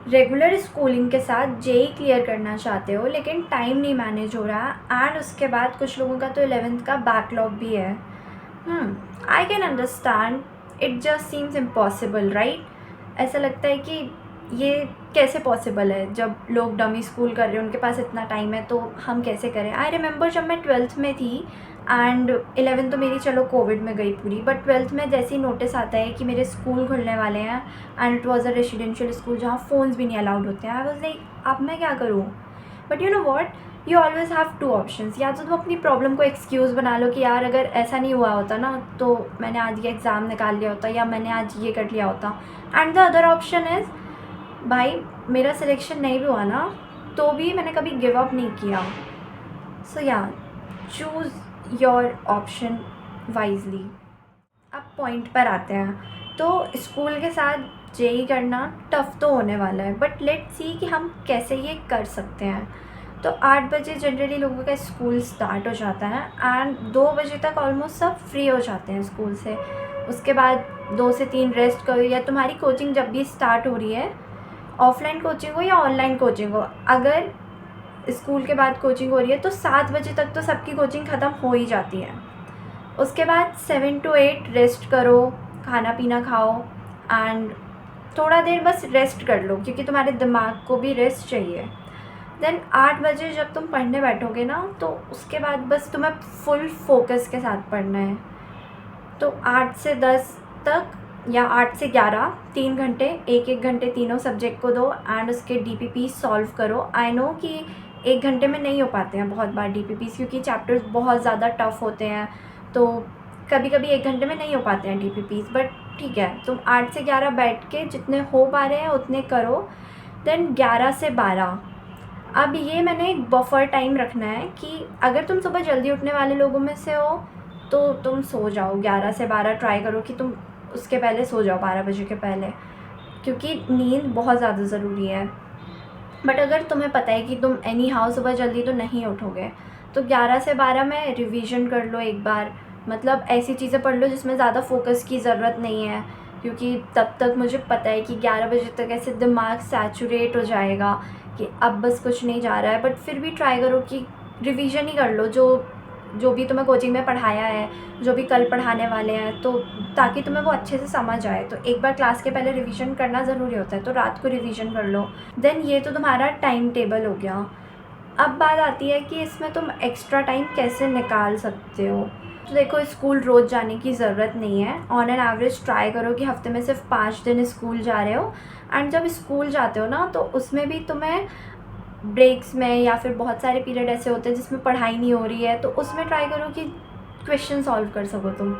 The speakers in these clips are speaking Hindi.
रेगुलर स्कूलिंग के साथ जेई क्लियर करना चाहते हो लेकिन टाइम नहीं मैनेज हो रहा एंड उसके बाद कुछ लोगों का तो 11th का बैकलॉग भी है। I can understand, it just seems impossible right. ऐसा लगता है कि ये कैसे पॉसिबल है, जब लोग डमी स्कूल कर रहे हैं उनके पास इतना टाइम है तो हम कैसे करें। आई रिमेंबर जब मैं 12th में थी एंड 11th तो मेरी चलो कोविड में गई पूरी, बट 12th में जैसे ही नोटिस आता है कि मेरे स्कूल खुलने वाले हैं and it was a residential school जहाँ फ़ोन्स भी नहीं अलाउड होते हैं, आई वॉज लाइक अब मैं क्या करूँ। But you know what, you always have two options. या तो तुम अपनी प्रॉब्लम को एक्सक्यूज़ बना लो कि यार अगर ऐसा नहीं हुआ होता ना तो मैंने आज ये एग्ज़ाम निकाल लिया होता या मैंने आज ये कर लिया होता। And the other option is, भाई मेरा सिलेक्शन नहीं भी हुआ ना तो भी मैंने कभी गिव अप नहीं किया। सो या, चूज़ योर ऑप्शन वाइजली। अब पॉइंट पर आते हैं। तो स्कूल के साथ जेई करना टफ़ तो होने वाला है, बट लेट्स सी कि हम कैसे ये कर सकते हैं। तो 8 बजे जनरली लोगों का स्कूल स्टार्ट हो जाता है एंड 2 बजे तक ऑलमोस्ट सब फ्री हो जाते हैं स्कूल से। उसके बाद 2 से 3 रेस्ट करो, या तुम्हारी कोचिंग जब भी स्टार्ट हो रही है, ऑफलाइन कोचिंग हो या ऑनलाइन कोचिंग हो, अगर स्कूल के बाद कोचिंग हो रही है तो 7 बजे तक तो सबकी कोचिंग ख़त्म हो ही जाती है। उसके बाद 7 to 8 रेस्ट करो, खाना पीना खाओ एंड थोड़ा देर बस रेस्ट कर लो क्योंकि तुम्हारे दिमाग को भी रेस्ट चाहिए। देन 8 बजे जब तुम पढ़ने बैठोगे ना तो उसके बाद बस तुम्हें फुल फोकस के साथ पढ़ना है। तो 8 से 10 तक या 8 से 11 3 घंटे, एक एक घंटे तीनों सब्जेक्ट को दो एंड उसके डीपीपी सॉल्व करो। आई नो कि 1 घंटे में नहीं हो पाते हैं बहुत बार डीपीपीस क्योंकि चैप्टर्स बहुत ज़्यादा टफ होते हैं, तो कभी कभी 1 घंटे में नहीं हो पाते हैं डीपीपीस, बट ठीक है तुम 8 से 11 बैठ के जितने हो पा रहे हैं उतने करो। देन 11 से 12, अब ये मैंने एक बफर टाइम रखना है कि अगर तुम सुबह जल्दी उठने वाले लोगों में से हो तो तुम सो जाओ 11 से 12, ट्राई करो कि तुम उसके पहले सो जाओ 12 बजे के पहले, क्योंकि नींद बहुत ज़्यादा ज़रूरी है। बट अगर तुम्हें पता है कि तुम एनी हाउ सुबह जल्दी तो नहीं उठोगे तो 11 से 12 में रिवीजन कर लो एक बार। मतलब ऐसी चीज़ें पढ़ लो जिसमें ज़्यादा फोकस की ज़रूरत नहीं है, क्योंकि तब तक मुझे पता है कि 11 बजे तक ऐसे दिमाग सैचुरेट हो जाएगा कि अब बस कुछ नहीं जा रहा है। बट फिर भी ट्राई करो कि रिवीजन ही कर लो जो जो भी तुम्हें कोचिंग में पढ़ाया है, जो भी कल पढ़ाने वाले हैं, तो ताकि तुम्हें वो अच्छे से समझ आए। तो एक बार क्लास के पहले रिवीजन करना ज़रूरी होता है, तो रात को रिवीजन कर लो। देन ये तो तुम्हारा टाइम टेबल हो गया। अब बात आती है कि इसमें तुम एक्स्ट्रा टाइम कैसे निकाल सकते हो। तो देखो, स्कूल रोज़ जाने की ज़रूरत नहीं है। ऑन एन एवरेज ट्राई करो कि हफ्ते में सिर्फ 5 दिन स्कूल जा रहे हो। एंड जब स्कूल जाते हो ना तो उसमें भी तुम्हें ब्रेक्स में या फिर बहुत सारे पीरियड ऐसे होते हैं जिसमें पढ़ाई नहीं हो रही है, तो उसमें ट्राई करो कि क्वेश्चन सॉल्व कर सको तुम।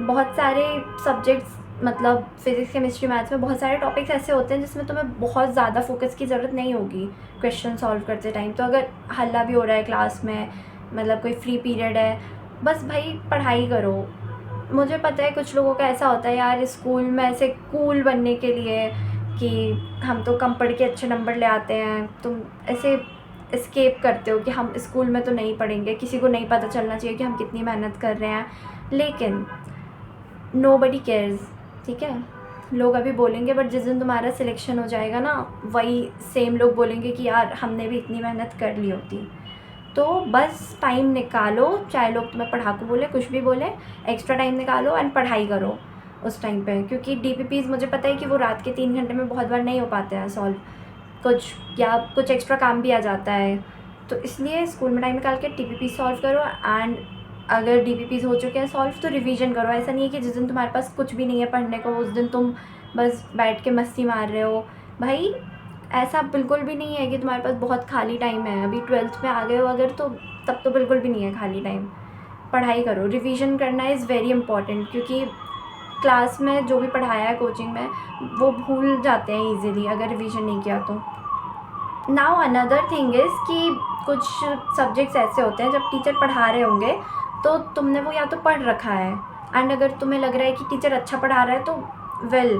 बहुत सारे सब्जेक्ट्स, मतलब फिज़िक्स केमिस्ट्री मैथ्स में बहुत सारे टॉपिक्स ऐसे होते हैं जिसमें तुम्हें बहुत ज़्यादा फोकस की ज़रूरत नहीं होगी क्वेश्चन सॉल्व करते टाइम। तो अगर हल्ला भी हो रहा है क्लास में, मतलब कोई फ्री पीरियड है, बस भाई पढ़ाई करो। मुझे पता है कुछ लोगों का ऐसा होता है यार स्कूल में ऐसे कूल बनने के लिए कि हम तो कम पढ़ के अच्छे नंबर ले आते हैं, तुम ऐसे एस्केप करते हो कि हम स्कूल में तो नहीं पढ़ेंगे, किसी को नहीं पता चलना चाहिए कि हम कितनी मेहनत कर रहे हैं। लेकिन नोबडी केयर्स, ठीक है। लोग अभी बोलेंगे, बट जिस दिन तुम्हारा सिलेक्शन हो जाएगा ना वही सेम लोग बोलेंगे कि यार हमने भी इतनी मेहनत कर ली होती। तो बस टाइम निकालो, चाहे लोग तुम्हें पढ़ाकू बोले कुछ भी बोले, एक्स्ट्रा टाइम निकालो एंड पढ़ाई करो उस टाइम पे। क्योंकि डीपीपीज मुझे पता है कि वो रात के 3 घंटे में बहुत बार नहीं हो पाते हैं सॉल्व, कुछ एक्स्ट्रा काम भी आ जाता है। तो इसलिए स्कूल में टाइम निकाल के डीपीपी सॉल्व करो एंड अगर डीपीपीज हो चुके हैं सॉल्व तो रिवीजन करो। ऐसा नहीं है कि जिस दिन तुम्हारे पास कुछ भी नहीं है पढ़ने को उस दिन तुम बस बैठ के मस्ती मार रहे हो। भाई ऐसा बिल्कुल भी नहीं है कि तुम्हारे पास बहुत खाली टाइम है। अभी 12th में आ गए हो अगर, तो तब तो बिल्कुल भी नहीं है खाली टाइम। पढ़ाई करो, रिवीजन करना इज़ वेरी इंपॉर्टेंट, क्योंकि क्लास में जो भी पढ़ाया है कोचिंग में वो भूल जाते हैं ईजिली अगर रिवीजन नहीं किया तो। नाउ अनदर थिंग इज़ कि कुछ सब्जेक्ट्स ऐसे होते हैं जब टीचर पढ़ा रहे होंगे तो तुमने वो या तो पढ़ रखा है एंड अगर तुम्हें लग रहा है कि टीचर अच्छा पढ़ा रहा है तो वेल,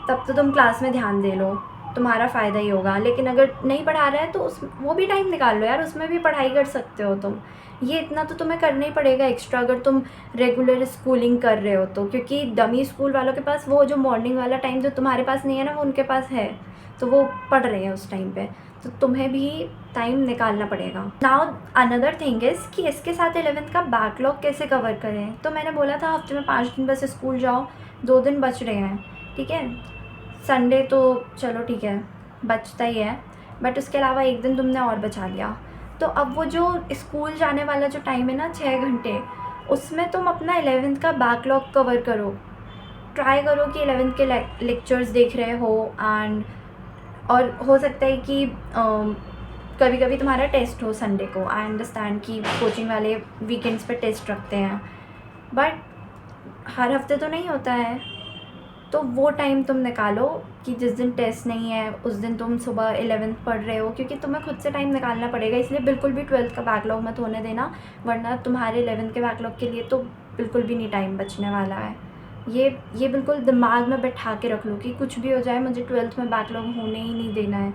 तब तो तुम क्लास में ध्यान दे लो, तुम्हारा फ़ायदा ही होगा। लेकिन अगर नहीं पढ़ा रहा है तो उस वो भी टाइम निकाल लो यार, उसमें भी पढ़ाई कर सकते हो तुम। ये इतना तो तुम्हें करना ही पड़ेगा एक्स्ट्रा अगर तुम रेगुलर स्कूलिंग कर रहे हो तो, क्योंकि डमी स्कूल वालों के पास वो जो मॉर्निंग वाला टाइम जो तुम्हारे पास नहीं है ना वो उनके पास है। तो वो पढ़ रहे हैं उस टाइम पे, तो तुम्हें भी टाइम निकालना पड़ेगा। नाउ अनदर थिंग इज़ कि इसके साथ 11th का बैकलॉग कैसे कवर करें। तो मैंने बोला था हफ्ते में 5 दिन बस स्कूल जाओ, 2 दिन बच रहे हैं, ठीक है। संडे तो चलो ठीक है बचता ही है, बट उसके अलावा एक दिन तुमने और बचा लिया। तो अब वो जो स्कूल जाने वाला जो टाइम है ना 6 घंटे, उसमें तुम अपना 11th का बैकलॉग कवर करो। ट्राई करो कि 11th के लेक्चर्स देख रहे हो एंड और हो सकता है कि कभी कभी तुम्हारा टेस्ट हो संडे को। आई अंडरस्टैंड कि कोचिंग वाले वीकेंड्स पे टेस्ट रखते हैं, बट हर हफ्ते तो नहीं होता है। तो वो टाइम तुम निकालो कि जिस दिन टेस्ट नहीं है उस दिन तुम सुबह 11th पढ़ रहे हो, क्योंकि तुम्हें खुद से टाइम निकालना पड़ेगा। इसलिए बिल्कुल भी 12th का बैकलॉग मत होने देना, वरना तुम्हारे 11th के बैकलॉग के लिए तो बिल्कुल भी नहीं टाइम बचने वाला है। ये बिल्कुल दिमाग में बैठा के रख लो कि कुछ भी हो जाए मुझे 12th में बैकलॉग होने ही नहीं देना है।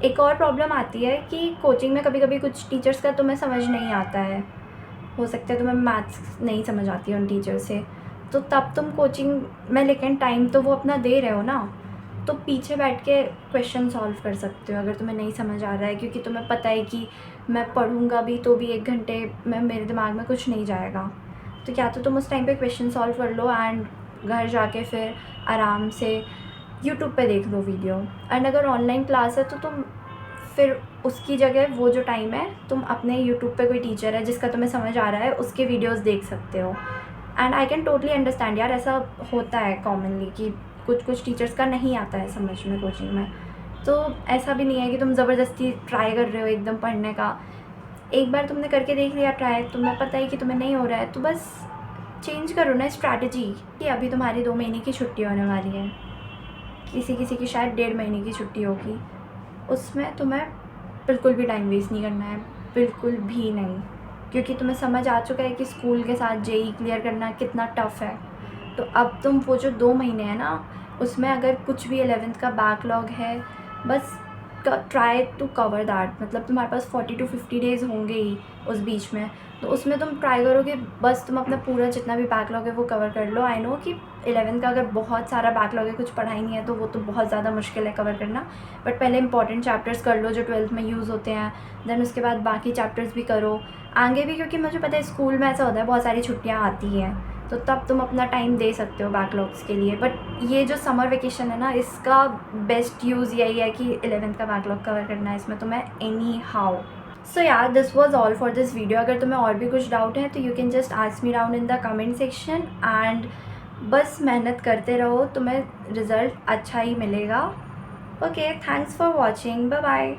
एक और प्रॉब्लम आती है कि कोचिंग में कभी कभी कुछ टीचर्स का तुम्हें समझ नहीं आता है, हो सकता है तुम्हें मैथ्स नहीं समझ आती है उन टीचर से, तो तब तुम कोचिंग में लेकिन टाइम तो वो अपना दे रहे हो ना, तो पीछे बैठ के क्वेश्चन सॉल्व कर सकते हो अगर तुम्हें नहीं समझ आ रहा है, क्योंकि तुम्हें पता है कि मैं पढ़ूंगा भी तो भी 1 घंटे में मेरे दिमाग में कुछ नहीं जाएगा। तो क्या तो तुम उस टाइम पे क्वेश्चन सॉल्व कर लो एंड घर जाके फिर आराम से यूट्यूब पे देख लो वीडियो। एंड अगर ऑनलाइन क्लास है तो तुम फिर उसकी जगह वो जो टाइम है तुम अपने यूट्यूब पे कोई टीचर है जिसका तुम्हें समझ आ रहा है उसके वीडियोस देख सकते हो। And I can totally understand यार, ऐसा होता है कॉमनली कि कुछ टीचर्स का नहीं आता है समझ में कोचिंग में। तो ऐसा भी नहीं है कि तुम ज़बरदस्ती ट्राई कर रहे हो एकदम पढ़ने का। एक बार तुमने करके देख लिया ट्राई, तुम्हें पता है कि तुम्हें नहीं हो रहा है, तो बस चेंज करो ना स्ट्रैटेजी। कि अभी तुम्हारी 2 महीने की छुट्टी होने वाली है, किसी किसी की शायद 1.5 महीने की छुट्टी होगी, उसमें तुम्हें बिल्कुल भी टाइम वेस्ट नहीं करना है, बिल्कुल भी नहीं। क्योंकि तुम्हें समझ आ चुका है कि स्कूल के साथ जेई क्लियर करना कितना टफ़ है। तो अब तुम वो जो 2 महीने हैं ना, उसमें अगर कुछ भी 11th का बैकलॉग है, बस ट्राई टू कवर दैट। मतलब तुम्हारे पास 40 to 50 डेज़ होंगे ही उस बीच में, तो उसमें तुम ट्राई करो कि बस तुम अपना पूरा जितना भी बैकलॉग है वो कवर कर लो। आई नो कि 11th का अगर बहुत सारा बैकलॉग है, कुछ पढ़ाई नहीं है, तो वो तो बहुत ज़्यादा मुश्किल है कवर करना, बट पहले इंपॉर्टेंट चैप्टर्स कर लो जो 12th में यूज़ होते हैं, देन उसके बाद बाकी चैप्टर्स भी करो आगे भी। क्योंकि मुझे पता है स्कूल में ऐसा होता है, बहुत सारी छुट्टियाँ आती हैं, तो तब तुम अपना टाइम दे सकते हो बैकलॉग्स के लिए। बट ये जो समर वेकेशन है ना, इसका बेस्ट यूज़ यही है कि 11th का बैकलॉग कवर करना है इसमें तुम्हें एनी हाउ। सो यार this was all for this video. अगर तुम्हें और भी कुछ डाउट है तो you can just ask me down in the comment section and बस मेहनत करते रहो, तुम्हें रिज़ल्ट अच्छा ही मिलेगा। Okay, thanks for watching, bye bye.